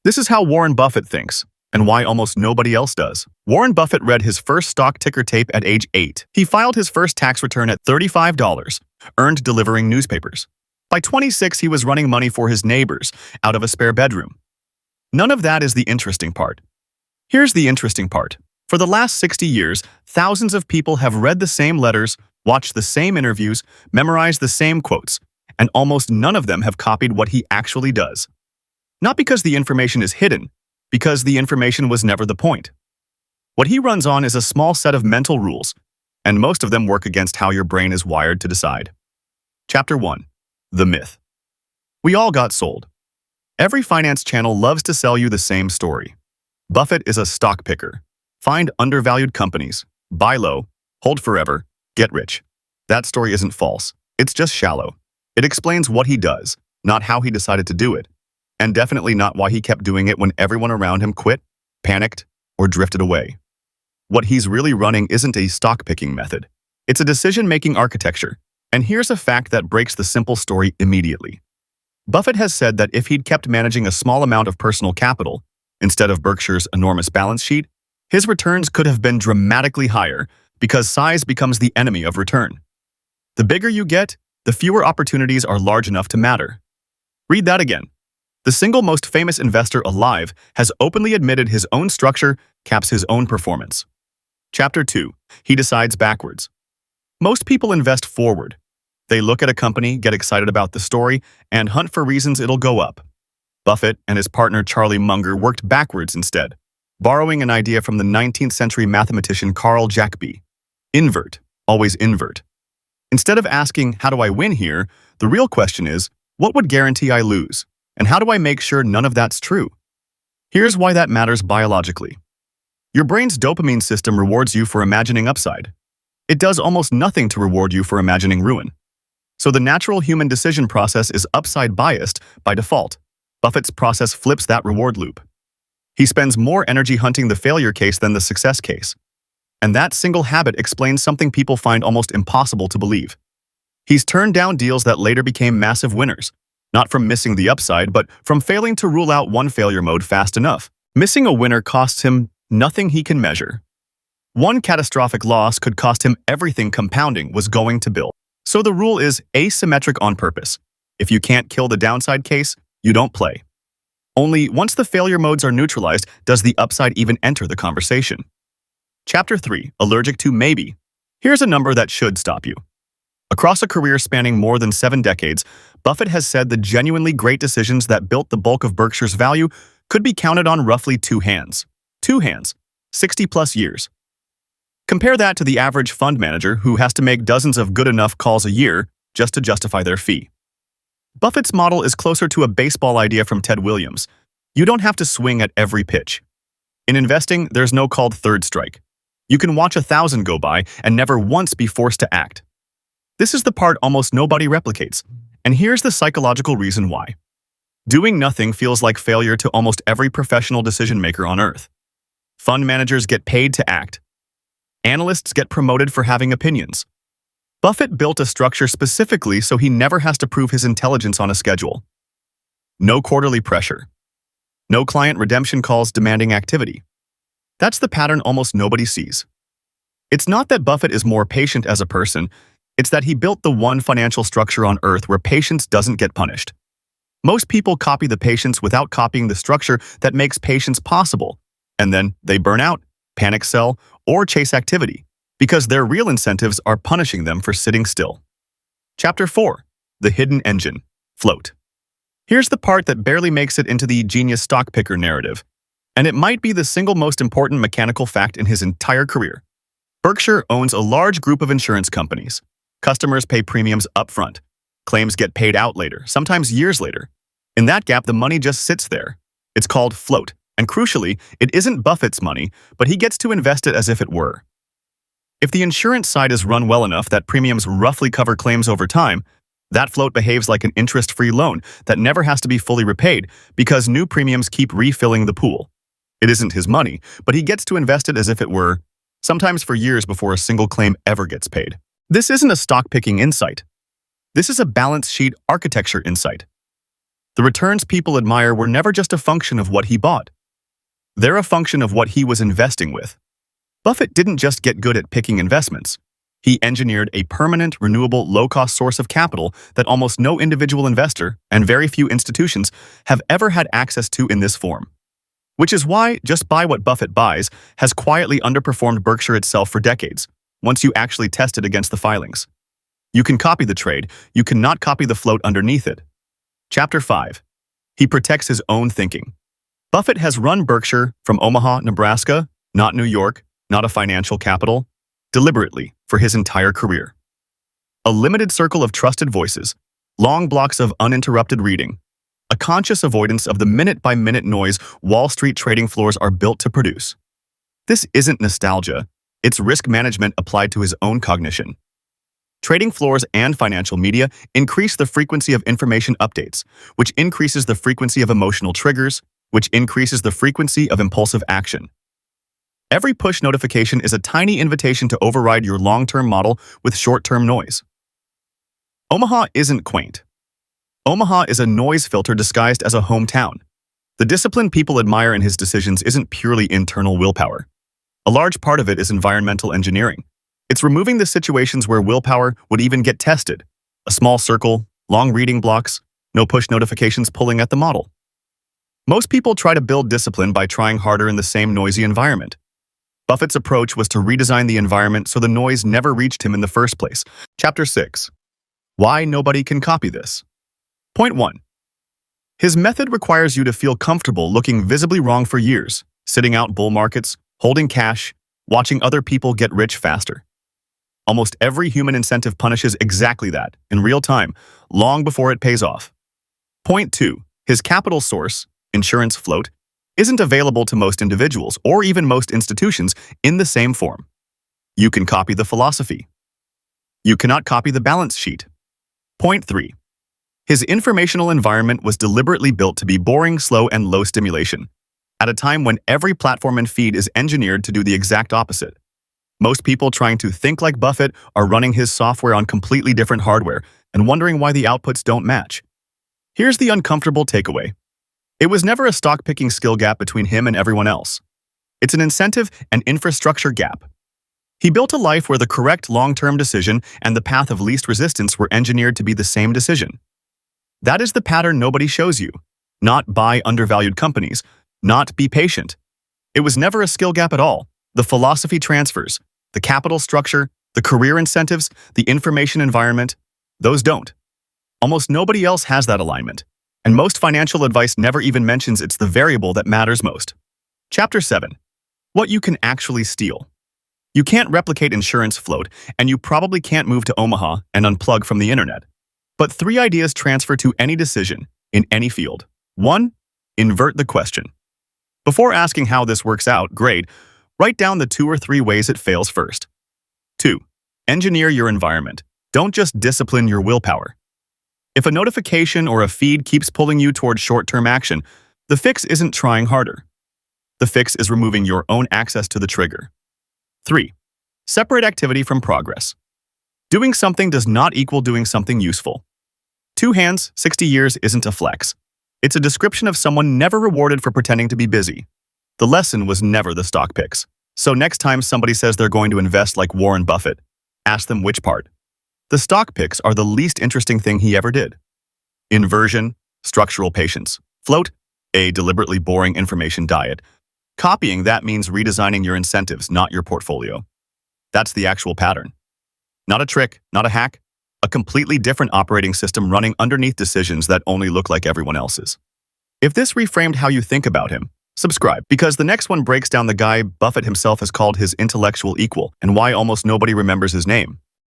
This is how Warren Buffett thinks, and why almost nobody else does. Warren Buffett read his first stock ticker tape at age 8. He filed his first tax return at $35, earned delivering newspapers. By 26, he was running money for his neighbors out of a spare bedroom. None of that is the interesting part. Here's the interesting part. For the last 60 years, thousands of people have read the same letters, watched the same interviews, memorized the same quotes, and almost none of them have copied what he actually does. Not because the information is hidden, because the information was never the point. What he runs on is a small set of mental rules, and most of them work against how your brain is wired to decide. Chapter 1. The Myth. We all got sold. Every finance channel loves to sell you the same story. Buffett is a stock picker. Find undervalued companies, buy low, hold forever, get rich. That story isn't false. It's just shallow. It explains what he does, not how he decided to do it, and definitely not why he kept doing it when everyone around him quit, panicked, or drifted away. What he's really running isn't a stock-picking method. It's a decision-making architecture, and here's a fact that breaks the simple story immediately. Buffett has said that if he'd kept managing a small amount of personal capital, instead of Berkshire's enormous balance sheet, his returns could have been dramatically higher because size becomes the enemy of return. The bigger you get, the fewer opportunities are large enough to matter. Read that again. The single most famous investor alive has openly admitted his own structure caps his own performance. Chapter 2. He decides backwards. Most people invest forward. They look at a company, get excited about the story, and hunt for reasons it'll go up. Buffett and his partner Charlie Munger worked backwards instead, borrowing an idea from the 19th century mathematician Carl Jacobi. Invert, always invert. Instead of asking, how do I win here, the real question is, what would guarantee I lose? And how do I make sure none of that's true? Here's why that matters biologically. Your brain's dopamine system rewards you for imagining upside. It does almost nothing to reward you for imagining ruin. So the natural human decision process is upside biased by default. Buffett's process flips that reward loop. He spends more energy hunting the failure case than the success case. And that single habit explains something people find almost impossible to believe. He's turned down deals that later became massive winners. Not from missing the upside, but from failing to rule out one failure mode fast enough. Missing a winner costs him nothing he can measure. One catastrophic loss could cost him everything compounding was going to build. So the rule is asymmetric on purpose. If you can't kill the downside case, you don't play. Only once the failure modes are neutralized does the upside even enter the conversation. Chapter 3. Allergic to maybe. Here's a number that should stop you. Across a career spanning more than 7 decades, Buffett has said the genuinely great decisions that built the bulk of Berkshire's value could be counted on roughly 2 hands. 2 hands. 60-plus years. Compare that to the average fund manager who has to make dozens of good enough calls a year just to justify their fee. Buffett's model is closer to a baseball idea from Ted Williams. You don't have to swing at every pitch. In investing, there's no called third strike. You can watch 1,000 go by and never once be forced to act. This is the part almost nobody replicates, and here's the psychological reason why. Doing nothing feels like failure to almost every professional decision-maker on Earth. Fund managers get paid to act. Analysts get promoted for having opinions. Buffett built a structure specifically so he never has to prove his intelligence on a schedule. No quarterly pressure. No client redemption calls demanding activity. That's the pattern almost nobody sees. It's not that Buffett is more patient as a person, it's that he built the one financial structure on Earth where patience doesn't get punished. Most people copy the patience without copying the structure that makes patience possible, and then they burn out, panic sell, or chase activity, because their real incentives are punishing them for sitting still. Chapter 4. The Hidden Engine. Float. Here's the part that barely makes it into the genius stock picker narrative, and it might be the single most important mechanical fact in his entire career. Berkshire owns a large group of insurance companies. Customers pay premiums upfront. Claims get paid out later, sometimes years later. In that gap, the money just sits there. It's called float, and crucially, it isn't Buffett's money, but he gets to invest it as if it were. If the insurance side is run well enough that premiums roughly cover claims over time, that float behaves like an interest-free loan that never has to be fully repaid because new premiums keep refilling the pool. It isn't his money, but he gets to invest it as if it were, sometimes for years before a single claim ever gets paid. This isn't a stock-picking insight. This is a balance sheet architecture insight. The returns people admire were never just a function of what he bought. They're a function of what he was investing with. Buffett didn't just get good at picking investments. He engineered a permanent, renewable, low-cost source of capital that almost no individual investor and very few institutions have ever had access to in this form. Which is why Just Buy What Buffett Buys has quietly underperformed Berkshire itself for decades, once you actually test it against the filings. You can copy the trade, you cannot copy the float underneath it. Chapter 5. He protects his own thinking. Buffett has run Berkshire from Omaha, Nebraska, not New York, not a financial capital, deliberately for his entire career. A limited circle of trusted voices, long blocks of uninterrupted reading, a conscious avoidance of the minute-by-minute noise Wall Street trading floors are built to produce. This isn't nostalgia, it's risk management applied to his own cognition. Trading floors and financial media increase the frequency of information updates, which increases the frequency of emotional triggers, which increases the frequency of impulsive action. Every push notification is a tiny invitation to override your long-term model with short-term noise. Omaha isn't quaint. Omaha is a noise filter disguised as a hometown. The discipline people admire in his decisions isn't purely internal willpower. A large part of it is environmental engineering. It's removing the situations where willpower would even get tested. A small circle, long reading blocks, no push notifications pulling at the model. Most people try to build discipline by trying harder in the same noisy environment. Buffett's approach was to redesign the environment so the noise never reached him in the first place. Chapter 6. Why nobody can copy this. Point 1. His method requires you to feel comfortable looking visibly wrong for years, sitting out bull markets, holding cash, watching other people get rich faster. Almost every human incentive punishes exactly that, in real time, long before it pays off. Point 2. His capital source, insurance float, isn't available to most individuals or even most institutions in the same form. You can copy the philosophy. You cannot copy the balance sheet. Point 3. His informational environment was deliberately built to be boring, slow, and low stimulation, at a time when every platform and feed is engineered to do the exact opposite. Most people trying to think like Buffett are running his software on completely different hardware and wondering why the outputs don't match. Here's the uncomfortable takeaway. It was never a stock-picking skill gap between him and everyone else. It's an incentive and infrastructure gap. He built a life where the correct long-term decision and the path of least resistance were engineered to be the same decision. That is the pattern nobody shows you. Not buy undervalued companies, not be patient. It was never a skill gap at all. The philosophy transfers, the capital structure, the career incentives, the information environment, those don't. Almost nobody else has that alignment. And most financial advice never even mentions it's the variable that matters most. Chapter 7. What you can actually steal. You can't replicate insurance float, and you probably can't move to Omaha and unplug from the internet. But 3 ideas transfer to any decision, in any field. 1. Invert the question. Before asking how this works out, great, write down the 2 or 3 ways it fails first. 2. Engineer your environment. Don't just discipline your willpower. If a notification or a feed keeps pulling you toward short-term action, the fix isn't trying harder. The fix is removing your own access to the trigger. 3. Separate activity from progress. Doing something does not equal doing something useful. 2 hands, 60 years isn't a flex. It's a description of someone never rewarded for pretending to be busy. The lesson was never the stock picks. So next time somebody says they're going to invest like Warren Buffett, ask them which part. The stock picks are the least interesting thing he ever did. Inversion, structural patience. Float, a deliberately boring information diet. Copying that means redesigning your incentives, not your portfolio. That's the actual pattern. Not a trick, not a hack, a completely different operating system running underneath decisions that only look like everyone else's. If this reframed how you think about him, subscribe, because the next one breaks down the guy Buffett himself has called his intellectual equal and why almost nobody remembers his name.